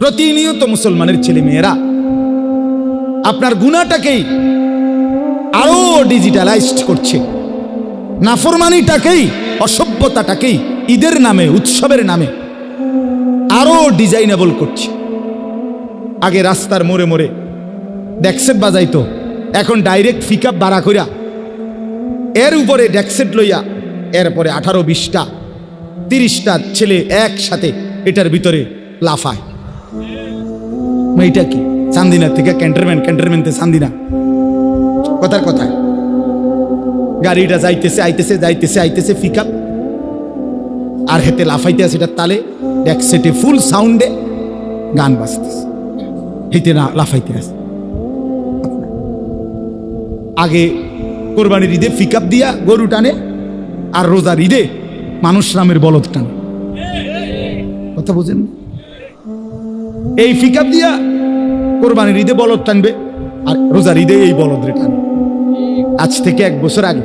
প্রতিনিয়ত মুসলমানের ছেলে মেয়েরা আপনার গুনাহটাকেই আরো ডিজিটালাইজড করছে, নাফরমানিটাকেই, অসভ্যতাটাকেই ঈদের নামে, উৎসবের নামে আরো ডিজাইনেবল করছে। আগে রাস্তার মোড়ে মোড়ে ডেক্সেট বাজাইতো, এখন ডাইরেক্ট পিকআপ ভাড়া কইরা এর উপরে ডেক্সেট লইয়া এরপরে 18-20টা 30টা ছেলে একসাথে এটার ভিতরে লাফায়। এটা কি চান্দিনা থেকে ক্যান্টনমেন্টে চান্দিনা, কথার কথায় গাড়িটা যাইতেছে আইতেছে যাইতেছে আইতেছে পিকআপ, আর হেতে লাফাইতে আছে এটার তালে, ডেক্সেটে ফুল সাউন্ডে গান বাজতেছে, হেতে না লাফাইতে আছে। আগে কোরবানির ঈদে পিকআপ দিয়া গরু টানে, আর রোজার ঈদে মানুষ নামের বলদ টানে। কথা বুঝেন? এই পিকআপ দিয়া কোরবানির ঈদে বলদ টানবে, আর রোজার ঈদে এই বলদ রে টানে। আজ থেকে 1 বছর আগে,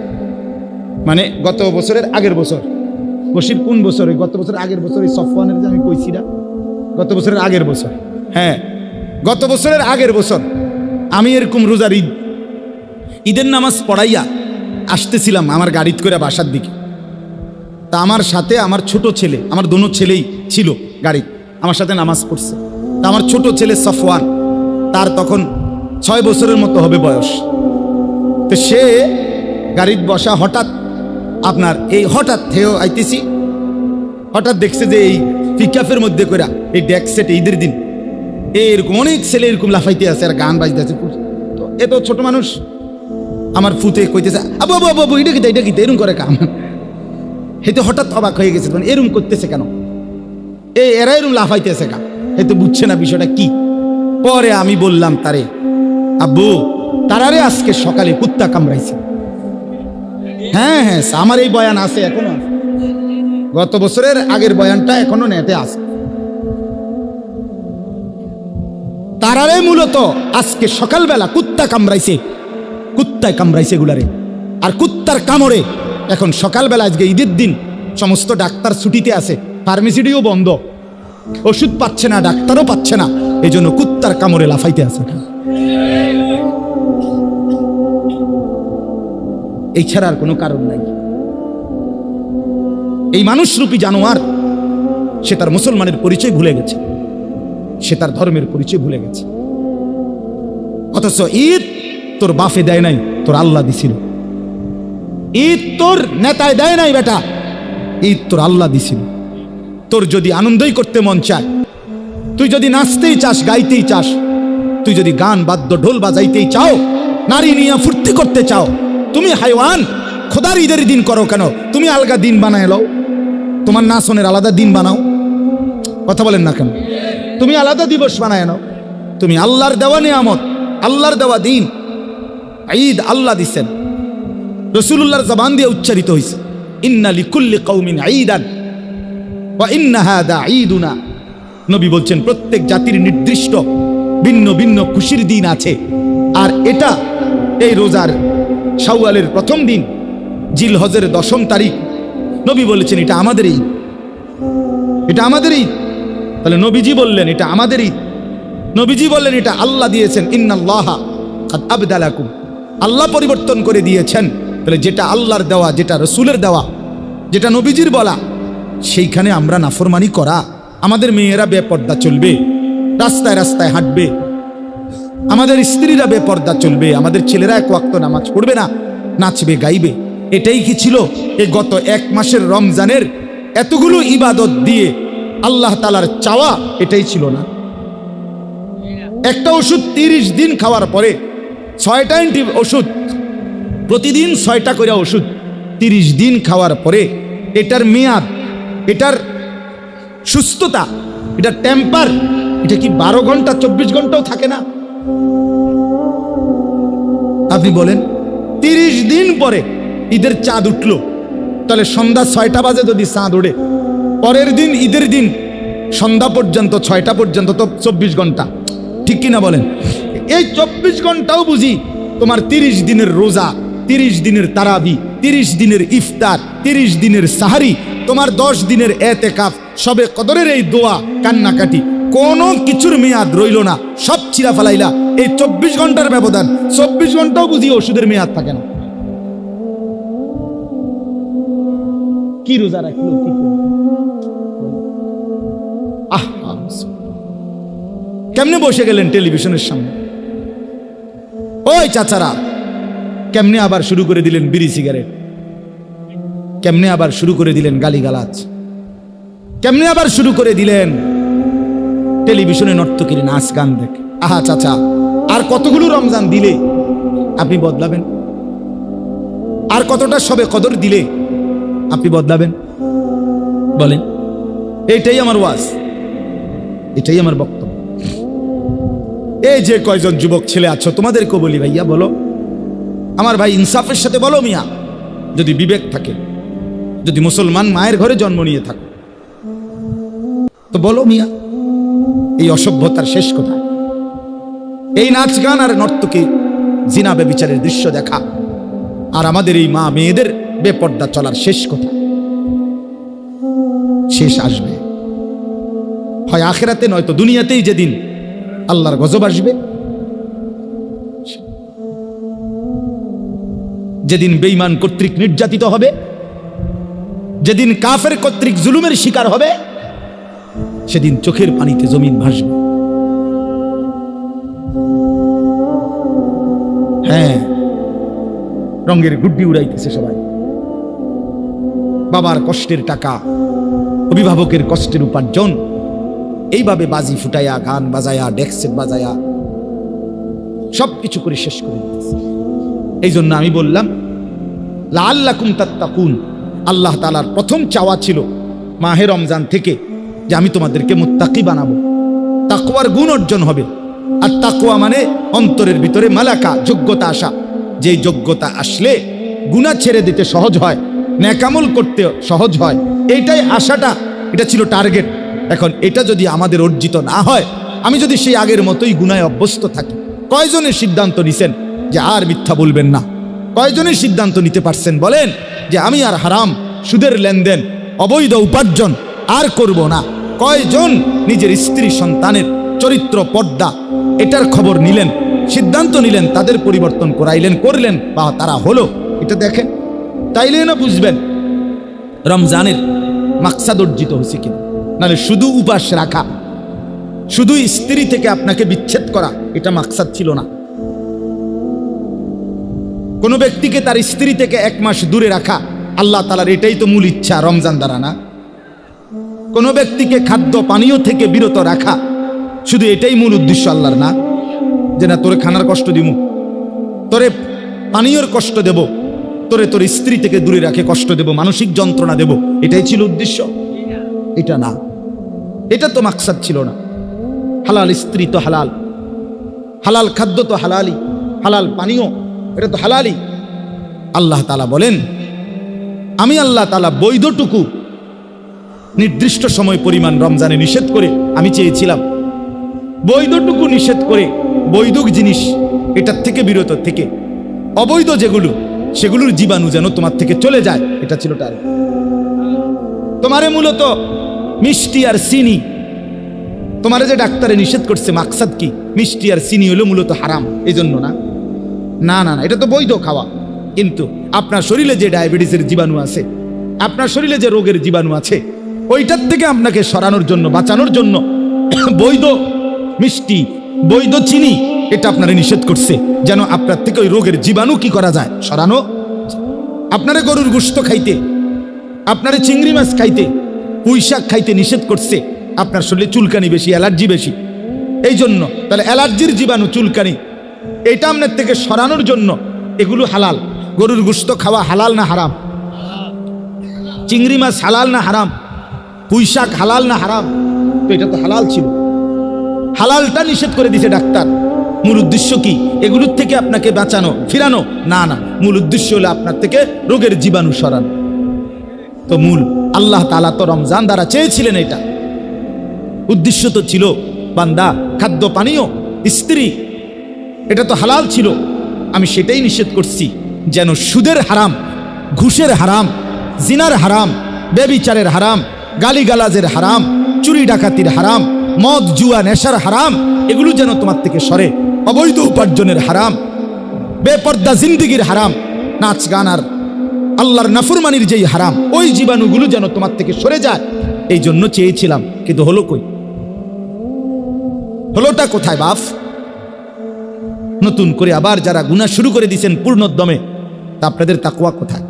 মানে গত বছরের আগের বছর, বসির কোন বছরে? গত বছর আগের বছর, এই সফওয়ানের যে আমি কইছি না, গত বছরের আগের বছর, হ্যাঁ গত বছরের আগের বছর আমি এরকম রোজার ঈদের নামাজ পড়াইয়া আসতেছিলাম আমার গাড়িতে করে বাসার দিকে। তা আমার সাথে আমার ছোট ছেলে, আমার দোনো ছেলেই ছিল গাড়ি, আমার সাথে নামাজ পড়ছে। তা আমার ছোট ছেলে সফওয়ান, তার তখন 6 বছরের মতো হবে বয়স। তো সে গাড়িতে বসা, হঠাৎ আপনার এই হঠাৎ থেও আইতেছি, হঠাৎ দেখছে যে এই পিকআপের মধ্যে করে এই ডেক্সেট ঈদের দিন এরকম অনেক ছেলে এরকম লাফাইতে আছে আর গান বাজতেছে। তো এত ছোট মানুষ, আমার ফুতে কইতেছে আবু আবু আবু এটা কি এরকম করে কাম। হেতে হঠাৎ অবাক হয়ে গেছে, মানে এরকম করতেছে কেন, এরা এরকম লাফাইতেছে কেন, হেতে বুঝছে না বিষয়টা কি। পরে আমি বললাম তারে, আব্বু তারারে আজকে সকালে কুত্তা কামড়াইছে। হ্যাঁ হ্যাঁ, আমার এই বয়ান আছে, এখনো আছে, গত বছরের আগের বয়ানটা এখনো নেটে আছে। তারারে মূলত আজকে সকালবেলা কুত্তা কামড়াইছে, কুত্তায় কামড়াইছে এগুলারে। আর কুত্তার কামড়ে এখন সকালবেলা, আজকে ঈদের দিন, সমস্ত ডাক্তার ছুটিতে আছে, ফার্মেসিটিও বন্ধ, ওষুধ পাচ্ছে না, ডাক্তারও পাচ্ছে না, এই জন্য কুত্তার কামড়ে লাফাইতে আছে। এই ছাড়া আর কোনো কারণ নাই। এই মানুষরূপী জানোয়ার সে তার মুসলমানের পরিচয় ভুলে গেছে, সে তার ধর্মের পরিচয় ভুলে গেছে। অথচ ঈদ তোর বাফে দেয় নাই, তোর আল্লাহ দিছিল। ঈদ তোর নেতায় দেয় নাই বেটা, ঈদ তোর আল্লাহ দিছিল। তোর যদি আনন্দই করতে মন চায়, তুই যদি নাচতেই চাস, গাইতেই চাস, তুই যদি গান বাদ্য ঢোল বাজাইতেই চাও, নারী নিয়ে ফুর্তি করতে চাও, তুমি হাইওয়ান খোদার ঈদের দিন করো কেন? তুমি আলগা দিন বানায় লও, তোমার নাচনের আলাদা দিন বানাও। কথা বলেন না কেন? তুমি আলাদা দিবস বানায় নাও। তুমি আল্লাহর দেওয়া নিয়ামত, আল্লাহর দেওয়া দিন, ঈদ আল্লাহ দিচ্ছেন, রাসূলুল্লাহর জবান দিয়ে উচ্চারিত হয়েছে, ইন্না লিকুল্লি কওমিন ঈদান ওয়া ইন্না হাদা ঈদুনা। নবী বলছেন প্রত্যেক জাতির নির্দিষ্ট ভিন্ন ভিন্ন খুশির দিন আছে, আর এটা এই রোজার শাওয়ালের প্রথম দিন, জিলহজের 10ম তারিখ, নবী বলেছেন এটা আমাদের ঈদ, এটা আমাদের ঈদ। তাহলে নবীজি বললেন এটা আমাদের ঈদ, নবীজি বললেন এটা আল্লাহ দিয়েছেন, ইন্নাল্লাহা কাদ আবদালাকুম, আল্লাহ পরিবর্তন করে দিয়েছেন। তাহলে যেটা আল্লাহর দেওয়া, যেটা রসুলের দেওয়া, যেটা নবীজির বলা, সেইখানে আমরা নাফরমানি করা, আমাদের মেয়েরা বেপর্দা চলবে, রাস্তায় রাস্তায় হাঁটবে, আমাদের স্ত্রীরা বেপর্দা চলবে, আমাদের ছেলেরা 1 ওয়াক্ত নামাজ পড়বে না, নাচবে গাইবে। এটাই কি ছিল এই গত 1 মাসের রমজানের এতগুলো ইবাদত দিয়ে আল্লাহ তাআলার চাওয়া? এটাই ছিল না? একটা ওষুধ 30 দিন খাওয়ার পরে 6টা ওষুধ, প্রতিদিন 6টা করে ওষুধ 30 দিন খাওয়ার পরে এটার মেয়াদ, এটার সুস্থতা, এটার টেম্পার, এটা কি 12 ঘন্টা 24 ঘন্টাও থাকে না? আপনি বলেন 30 দিন পরে ঈদের চাঁদ উঠলো, তাহলে সন্ধ্যা 6টা বাজে যদি চাঁদ ওঠে, পরের দিন ঈদের দিন সন্ধ্যা পর্যন্ত 6টা পর্যন্ত তো 24 ঘন্টা, ঠিক কিনা বলেন? এই 24 ঘন্টাও বুঝি তোমার 30 দিনের রোজা, 30 দিনের তারাবি, 30 দিনের ইফতার, 30 দিনের সাহারি, তোমার 10 দিনের এতেকাফ, সবে কদরের এই দোয়া, কান্নাকাটি, কোনো কিছুর মেয়াদ রইল না, সব ছিঁড়া ফেলাইলা। এই 24 ঘন্টার ব্যবধান, 24 ঘন্টাও বুঝি ওষুধের মেয়াদ থাকে না। কি রোজা রাখলো, কি কেমনে বসে গেলেন টেলিভিশনের সামনে? ওই চাচারা কেমনে আবার শুরু করে দিলেন বিড়ি সিগারেট, কেমনে আবার শুরু করে দিলেন গালিগালাজ, কেমনে আবার শুরু করে দিলেন টেলিভিশনে নর্তকীর নাচ গান দেখ। আহা চাচা, আর কতগুলো রমজান দিলে আপনি বদলাবেন? আর কতটা সবে কদর দিলে আপনি বদলাবেন? বলেন। এইটাই আমার ওয়াজ, এটাই আমার বক্তব্য। এই যে কয়জন যুবক ছেলে আছো, তোমাদেরকে বলি ভাইয়া, বলো আমার ভাই, ইনসাফের সাথে বলো মিয়া, যদি বিবেক থাকে, যদি মুসলমান মায়ের ঘরে জন্ম নিয়ে থাকো, তো বলো মিয়া, এই অসভ্যতার শেষ কথা, এই নাচ গান আর নর্তকী জিনা বেবিচারের দৃশ্য দেখা, আর আমাদের এই মা মেয়েদের বেপর্দা চলার শেষ কথা। শেষ আসবে হয় আখিরাতে, নয়তো দুনিয়াতেই, যেদিন আল্লাহর গজব আসবে, যেদিন বেঈমান কর্তৃক নির্যাতিত হবে, যেদিন কাফের কর্তৃক জুলুমের শিকার হবে, সেদিন চোখের পানিতে জমিন ভাসবে। হ্যাঁ, রঙের গুড্ডি উড়াইতেছে সবাই, বাবার কষ্টের টাকা, অভিভাবকের কষ্টের উপার্জন, এইভাবে বাজি ফুটাইয়া, গান বাজায়া, ডেক্সেট বাজায়া সবকিছু করে শেষ করে দিতেছে। এই জন্য আমি বললাম লাআল্লাকুম তাত্তাকুন, আল্লাহ তাআলার প্রথম চাওয়া ছিল মাহে রমজান থেকে যে আমি তোমাদেরকে মুত্তাকি বানাবো, তাকওয়ার গুণ অর্জন হবে। আর তাকওয়া মানে অন্তরের ভিতরে মালাকা, যোগ্যতা আসা। যেই যোগ্যতা আসলে গুনাহ ছেড়ে দিতে সহজ হয়, নেকামল করতে সহজ হয়, এইটাই আশাটা, এটা ছিল টার্গেট। এখন এটা যদি আমাদের অর্জিত না হয়, আমি যদি সেই আগের মতোই গুনায় অভ্যস্ত থাকি, কয়জনের সিদ্ধান্ত নিছেন যে আর মিথ্যা বলবেন না? কয়জনের সিদ্ধান্ত নিতে পারছেন বলেন যে আমি আর হারাম, সুদের লেনদেন, অবৈধ উপার্জন আর করব না? কয়জন নিজের স্ত্রী সন্তানের চরিত্র, পর্দা, এটার খবর নিলেন, সিদ্ধান্ত নিলেন, তাদের পরিবর্তন করাইলেন, করলেন, বা তারা হলো? এটা দেখেন, তাইলে না বুঝবেন রমজানের মাকসাদ অর্জিত হয়েছে কিনা। নাহলে শুধু উপাস রাখা, শুধু স্ত্রী থেকে আপনাকে বিচ্ছেদ করা, এটা মাকসাদ ছিল না। কোন ব্যক্তিকে তার স্ত্রী থেকে 1 মাস দূরে রাখা আল্লাহ তাআলার এটাই তো মূল ইচ্ছা রমজান দ্বারা, না? কোন ব্যক্তিকে খাদ্য পানীয় থেকে বিরত রাখা শুধু এটাই মূল উদ্দেশ্য আল্লাহর, না? যে না তোরে খানার কষ্ট দিব, তোরে পানীয়র কষ্ট দেব, তোরে তোর স্ত্রী থেকে দূরে রাখে কষ্ট দেব, মানসিক যন্ত্রণা দেব, এটাই ছিল উদ্দেশ্য? এটা না, এটা তো মাকসাদ ছিল না। হালাল স্ত্রী তো হালাল, হালাল খাদ্য তো হালালি, হালাল পানীয় এটা তো হালালি। আল্লাহ তাআলা বলেন আমি আল্লাহ তাআলা বৈধটুকু নির্দিষ্ট সময় পরিমাণ রমজানে নিষেধ করে আমি চেয়েছিলাম, বৈধটুকু নিষেধ করে বৈধ জিনিস এটার থেকে বিরত থেকে, অবৈধ যেগুলো সেগুলোর জীবাণু যেন তোমার থেকে চলে যায়, এটা ছিল টার্গেট। তোমারে মূলত মিষ্টি আর চিনি, তোমারে যে ডাক্তারে নিষেধ করছে, মাকসাদ কি? মিষ্টি আর চিনি হলো মূলত হারাম, এই জন্য না? না না না, এটা তো বৈধ খাওয়া, কিন্তু আপনার শরীরে যে ডায়াবেটিসের জীবাণু আছে, আপনার শরীরে যে রোগের জীবাণু আছে, ওইটার থেকে আপনাকে সরানোর জন্য, বাঁচানোর জন্য বৈধ মিষ্টি, বৈধ চিনি এটা আপনারে নিষেধ করছে, যেন আপনার থেকে ওই রোগের জীবাণু কি করা যায়, সরানো। আপনারে গরুর গোশত খাইতে, আপনারে চিংড়ি মাছ খাইতে, পুঁই শাক খাইতে নিষেধ করছে, আপনার শরীরে চুলকানি বেশি, অ্যালার্জি বেশি, এই জন্য তাহলে অ্যালার্জির জীবাণু, চুলকানি, এটা আপনার থেকে সরানোর জন্য এগুলো হালাল। গরুর গোশত খাওয়া হালাল না হারাম? চিংড়ি মাছ হালাল না হারাম? পুঁই শাক হালাল না হারাম? তো এটা তো হালাল ছিল, হালালটা নিষেধ করে দিছে ডাক্তার। মূল উদ্দেশ্য কি? এগুলোর থেকে আপনাকে বাঁচানো, ফিরানো? না না, মূল উদ্দেশ্য হলো আপনার থেকে রোগের জীবাণু সরানো। তো মূল আল্লাহ তাআলা তো রমজান দ্বারা চেয়েছিলেন, এটা উদ্দেশ্য তো ছিল বান্দা খাদ্য পানীয়, স্ত্রী, এটা তো হালাল ছিল, আমি সেটাই নিষেধ করছি যেন সুদের হারাম, ঘুষের হারাম, জিনার হারাম, বেবিচারের হারাম, গালিগালাজের হারাম, চুরি ডাকাতির হারাম, মদ জুয়া নেশার হারাম এগুলো যেন তোমার থেকে সরে, অবৈধ উপার্জনের হারাম, বেপর্দা জিন্দিগির হারাম, নাচ গান আর আল্লাহর নাফরমানির যেই হারাম, ওই জীবাণুগুলো যেন তোমার থেকে সরে যায়, এই জন্য চেয়েছিলাম। কিন্তু হলো কই? হলোটা কোথায় বাপ? নতুন করে আবার যারা গুনাহ শুরু করে দিয়েছেন পূর্ণোদ্যমে, তা আপনাদের তাকওয়া কোথায়?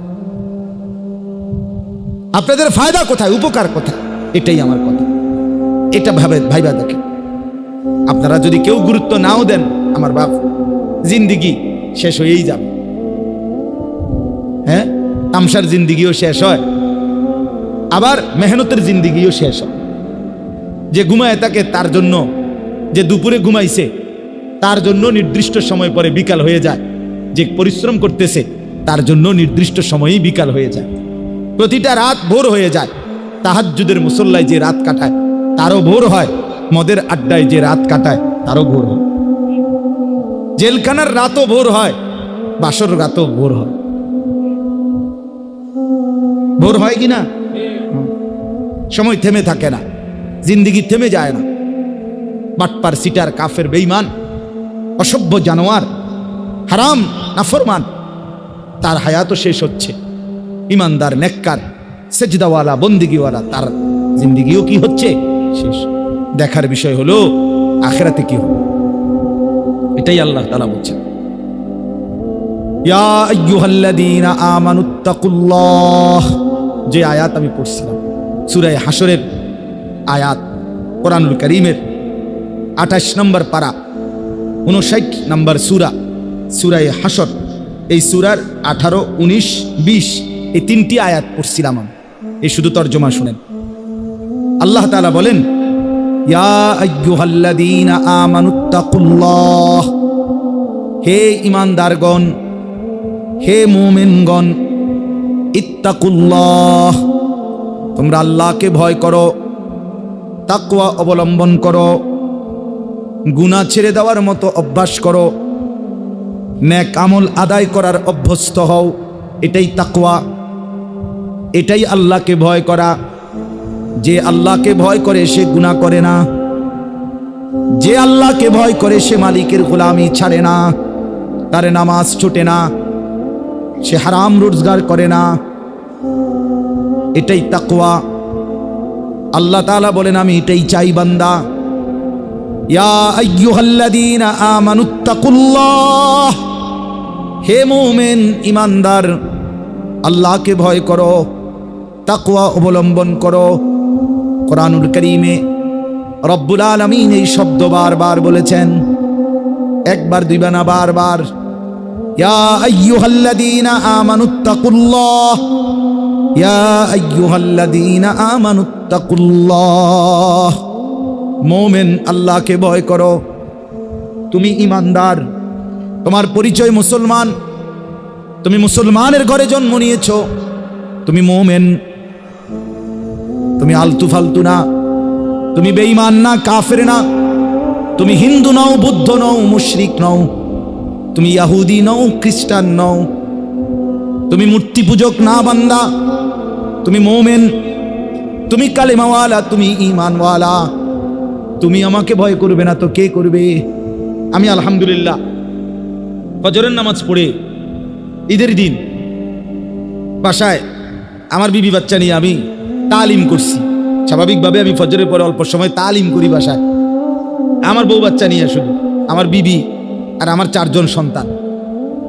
আপনাদের ফায়দা কোথায়? উপকার কোথায়? এটাই আমার কথা। এটা ভাইবা দেখেন। আপনারা যদি কেউ গুরুত্ব নাও দেন, আমার বাপ, জিন্দিগি শেষ হয়েই যাবে। হ্যাঁ, তামসার জিন্দিগিও শেষ হয়, আবার মেহনতের জিন্দিগিও শেষ হয়। যে ঘুমায় থাকে তার জন্য, যে দুপুরে ঘুমাইছে তার জন্য নির্দিষ্ট সময় পরে বিকাল হয়ে যায়। যে পরিশ্রম করতেছে তার জন্য নির্দিষ্ট সময়ই বিকাল হয়ে যায়। প্রতিটা রাত ভোর হয়ে যায়। তাহাজ্জুদের মুসল্লায় যে রাত কাটায় তারও ভোর হয়, মদের আড্ডায় যে রাত কাটায় তারও ভোর হয়। জেলখানার রাতও ভোর হয়, বাসর রাতও ভোর হয়। ভোর হয় কি না? সময় থেমে থাকে না, জিন্দিগি থেমে যায় না। বাটপার, সিটার, কাফের, বেঈমান, অসভ্য জানোয়ার, হারাম নাফরমান, তার হায়াতও শেষ হচ্ছে। ইমানদার, নেককার, সেজদাওয়ালা, বন্দিগিওয়ালা, তার জিন্দিগিও কি হচ্ছে? শেষ। দেখার বিষয় হলো আখিরাতে কি হবে, এটাই আল্লাহ তাআলা বলছেন। ইয়া আইয়ুহাল্লাযীনা আমানুত্তাকুল্লাহ, যে আয়াত আমি পড়ছিলাম সূরা হাশরের আয়াত, কোরআনুল কারীমের 28 নম্বর পারা, 59 নম্বর সূরা, সূরা হাশর। এই সূরার 18, 19, 20 এই তিনটি আয়াত পড়ছিলাম আমি। এই শুধু তরজমা শুনেন। আল্লাহ তাআলা বলেন, ইয়া আইয়ুহাল্লাযীনা আমানুত্তাকুল্লাহ, হে ঈমানদারগণ, হে মুমিনগণ, ইত্তাকুল্লাহ, তোমরা আল্লাহকে ভয় করো, তাকওয়া অবলম্বন করো, গুনাহ ছেড়ে দেওয়ার মতো অভ্যাস করো, নেক আমল আদায় করার অভ্যস্ত হও। এটাই তাকওয়া, এটাই আল্লাহকে ভয় করা। যে আল্লাহকে ভয় করে সে গুনাহ করে না, যে আল্লাহকে ভয় করে সে মালিকের গোলামি ছাড়ে না, তার নামাজ ছুটে না, সে হারাম রোজগার করে না। এটাই তাকওয়া। আল্লাহ তাআলা বলেন, আমি এটাই চাই বান্দা। ইয়া আইয়ুহাল্লাযীনা আমানুত্তাকুল্লাহ, হে মুমিন ঈমানদার, আল্লাহকে ভয় করো, তাকওয়া অবলম্বন করো। কোরআনুল কারীমে রব্বুল আলামিন এই শব্দ বারবার বলেছেন, একবার দুইবার না, বারবার। ইয়া আইয়ুহাল্লাযীনা আমানুত্তাকুল্লাহ, ইয়া আইয়ুহাল্লাযীনা আমানুত্তাকুল্লাহ। মুমিন, আল্লাহকে ভয় করো। তুমি ঈমানদার, তোমার পরিচয় মুসলমান, তুমি মুসলমানের ঘরে জন্ম নিয়েছো, তুমি মুমিন, তুমি আলতু ফালতু না, তুমি বেঈমান না, কাফের না, তুমি হিন্দু নও, বুদ্ধ নও, মুশরিক নও, তুমি ইহুদি নও, খ্রিস্টান নও, তুমি মূর্তি পূজক না বান্দা, তুমি মুমিন, তুমি কালেমাওয়ালা, তুমি ঈমানওয়ালা। তুমি আমাকে ভয় করবে না তো কে করবে? আমি আলহামদুলিল্লাহ ফজরের নামাজ পড়ে ঈদের দিন বাসায় আমার বিবি বাচ্চা নিয়ে আমি তালিম করছি। স্বাভাবিকভাবে আমি ফজরের পরে অল্প সময় তালিম করি বাসায়, আমার বউ বাচ্চা নিয়ে, শুধু আমার বিবি আর আমার 4 জন সন্তান,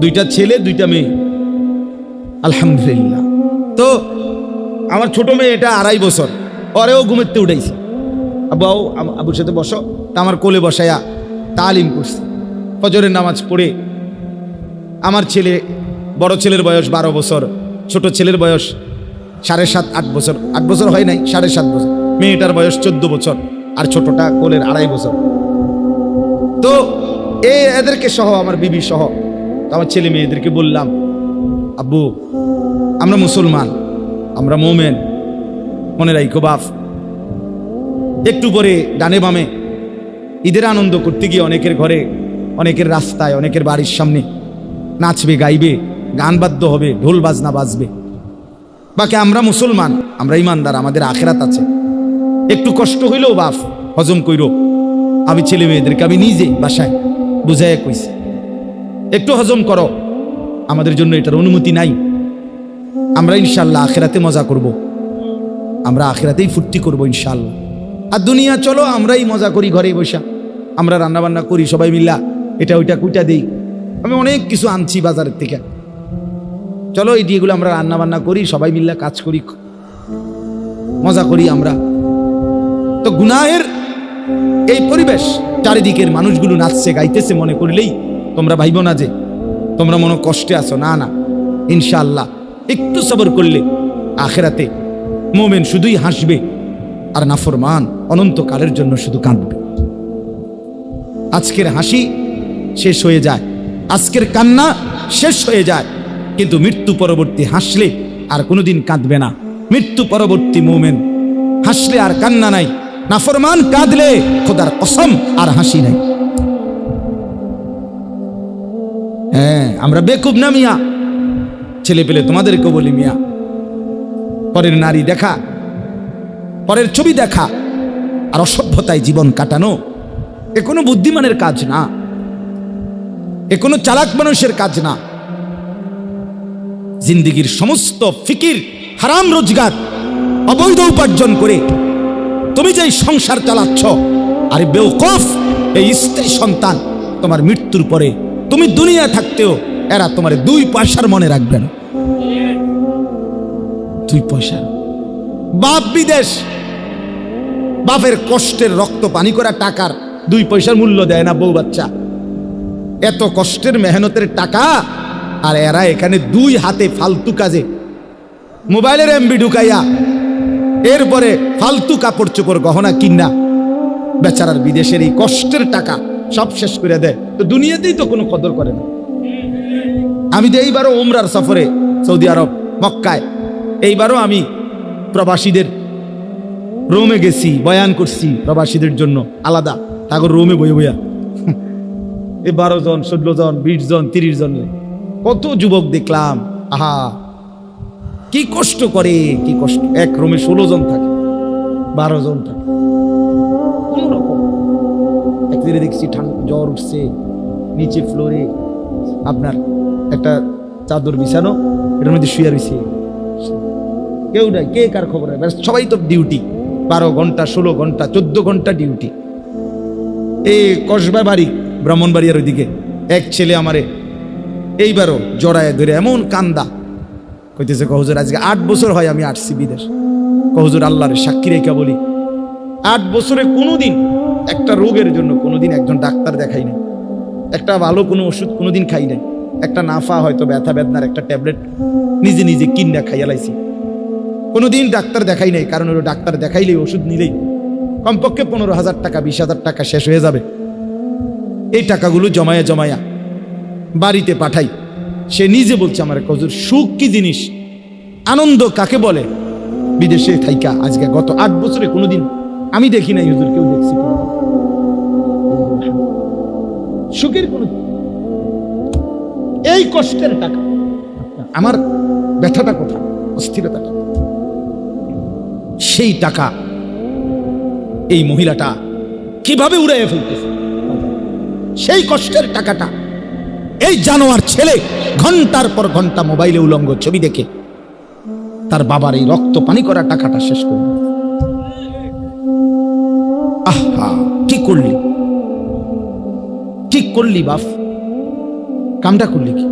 2টা ছেলে 2টা মেয়ে, আলহামদুলিল্লাহ। তো আমার ছোট মেয়ে, এটা 2.5 বছর, ওরেও ঘুমেতে উঠাইছি, আব্বাও আবুর সাথে বসো, তা আমার কোলে বসায়া তালিম করছি। ফজরের নামাজ পড়ে আমার ছেলে, বড় ছেলের বয়স 12 বছর, ছোট ছেলের বয়স 7.5, 8 বছর, 8 বছর হয় নাই, 7.5 বছর, মেয়েটার বয়স 14 বছর, আর ছোটটা কোলের 2.5 বছর। তো এদেরকে সহ, আমার বিবি সহ, আমার ছেলে মেয়েদেরকে বললাম, আব্বু আমরা মুসলমান, আমরা মুমিন, মনে রাখো বাপ। একটু পরে ডানে বামে ঈদের আনন্দ করতে গিয়ে অনেকের ঘরে, অনেকের রাস্তায়, অনেকের বাড়ির সামনে নাচবে, গাইবে, গান বাদ্য হবে, ঢোল বাজনা বাজবে। বাকি আমরা মুসলমান, আমরা ঈমানদার, আমাদের আখিরাত আছে। একটু কষ্ট হইলেও বাপ হজম কইরো। আমি ছেলে মেয়েদেরকে আমি নিজে বাসায় বুঝাইয়া কইছি, একটু হজম করো, আমাদের জন্য এটার অনুমতি নাই। আমরা ইনশাল্লাহ আখিরাতে মজা করব, আমরা আখিরাতেই ফুর্তি করব ইনশাল্লাহ। আর দুনিয়া চলো আমরাই মজা করি ঘরে বসা, আমরা রান্না বান্না করি সবাই মিল্লা, এটা ওইটা কুইটা দিই। আমি অনেক কিছু আনছি বাজারের থেকে, চলো এই দিয়েগুলো আমরা রান্না বান্না করি, সবাই মিল্লা কাজ করি, মজা করি আমরা। তো গুনাহের এই পরিবেশ, চারিদিকের মানুষগুলো নাচছে গাইতেছে মনে করলেই তোমরা ভাইব না যে তোমরা মনে কষ্টে আছো, না না, ইনশাআল্লাহ একটু সবর করলে আখিরাতে মুমিন শুধুই হাসবে আর নাফরমান অনন্তকালের জন্য শুধু কাঁদবে। আজকের হাসি শেষ হয়ে যায়, আজকের কান্না শেষ হয়ে যায়, কিন্তু মৃত্যু পরবর্তী হাসলে আর কোনোদিন কাঁদবে না। মৃত্যু পরবর্তী মুমিন হাসলে আর কান্না নাই, নাফরমান কাঁদলে খোদার কসম আর হাসি নাই। হ্যাঁ, আমরা বেকুব না মিয়া, ছেলে পেলে তোমাদেরকে বলি মিয়া, পরের নারী দেখা, পরের ছবি দেখা আর অসভ্যতায় জীবন কাটানো এ কোনো বুদ্ধিমানের কাজ না, এ কোনো চালাক মানুষের কাজ না। জিন্দিগির সমস্ত ফিকির হারাম রোজগার অবৈধ উপার্জন করে তুমি যেই সংসার চালাচ্ছ, আরে বেওকফ, এই স্ত্রী সন্তান তোমার মৃত্যুর পরে তুমি দুনিয়া থাকতেও এরা তোমার 2 পয়সার মনে রাখবে না। 2 পয়সা। বাপ বিদেশ, বাপের কষ্টের রক্ত পানি করা টাকার 2 পয়সার মূল্য দেয় না বউ বাচ্চা। এত কষ্টের মেহনতের টাকা, আর এরা এখানে 2 হাতে ফালতু কাজে মোবাইলের এমবি ঢুকাইয়া এরপরে ফালতু কাপড় চোপড় গহনা কিনা বেচারার বিদেশের এই কষ্টের টাকা সব শেষ করে দেয়। তো দুনিয়াতেই তো কোনো কদর করে না। আমি তো এইবারও উমরার সফরে সৌদি আরব মক্কায়, এইবারও আমি প্রবাসীদের রোমে গেছি, বয়ান করছি প্রবাসীদের জন্য আলাদা, তাগর রোমে বইয়া বইয়া এই 12 জন 16 জন 20 জন 30 জন কত যুবক দেখলাম। আহা, কি কষ্ট করে, কি কষ্ট। এক রুমে 16 জন থাকে, 12 জন থাকে, কোন রকম। একদিকে দেখছি জ্বর উঠছে, নিচে ফ্লোরে আপনার একটা চাদর বিছানো, এটার মধ্যে শুয়ে রয়েছে, কেউ নাই, কে কার খবর নাই, সবাই তো ডিউটি, 12 ঘন্টা 16 ঘন্টা 14 ঘন্টা ডিউটি। এই কসবা বাড়ি ব্রাহ্মণবাড়িয়ার ওইদিকে এক ছেলে আমারে এইবারও জড়ায় ধরে এমন কান্দা কইতেছে, কহুজুর আজকে 8 বছর হয় আমি আসছি বিদেশ। কহুজুর আল্লাহর সাক্ষী রেখা বলি, 8 বছরে কোনোদিন একটা রোগের জন্য কোনোদিন একজন ডাক্তার দেখাই নাই, একটা ভালো কোনো ওষুধ কোনোদিন খাই নাই, একটা নাফা হয়তো ব্যথা বেদনার একটা ট্যাবলেট নিজে নিজে কিনা খাইয়া লাইছি, কোনোদিন ডাক্তার দেখাই নাই। কারণ ওই ডাক্তার দেখাইলেই ওষুধ নিলেই কমপক্ষে 15,000 টাকা 20,000 টাকা শেষ হয়ে যাবে। এই টাকাগুলো জমায়া জমায়া বাড়িতে পাঠাই। সে নিজে বলছে আমার, কজুর সুখ কি জিনিস, আনন্দ কাকে বলে, বিদেশে থাইকা আজকে গত 8 বছরে কোনোদিন আমি দেখি নাই, হুজুর কেউ দেখছি সুখের কোন, এই কষ্টের টাকা। আমার ব্যথাটা কোথায়, অস্থিরতাটা, সেই টাকা এই মহিলাটা কিভাবে উড়াইয়া ফেলতেছে। সেই কষ্টের টাকাটা এই জানোয়ার ছেলে ঘন্টার পর ঘন্টা মোবাইলে উলঙ্গ ছবি দেখে তার বাবার এই রক্ত পানি করা টাকাটা শেষ করে। আহা, কি করলি, ঠিক করলি বাপ, কামটা করলি কি?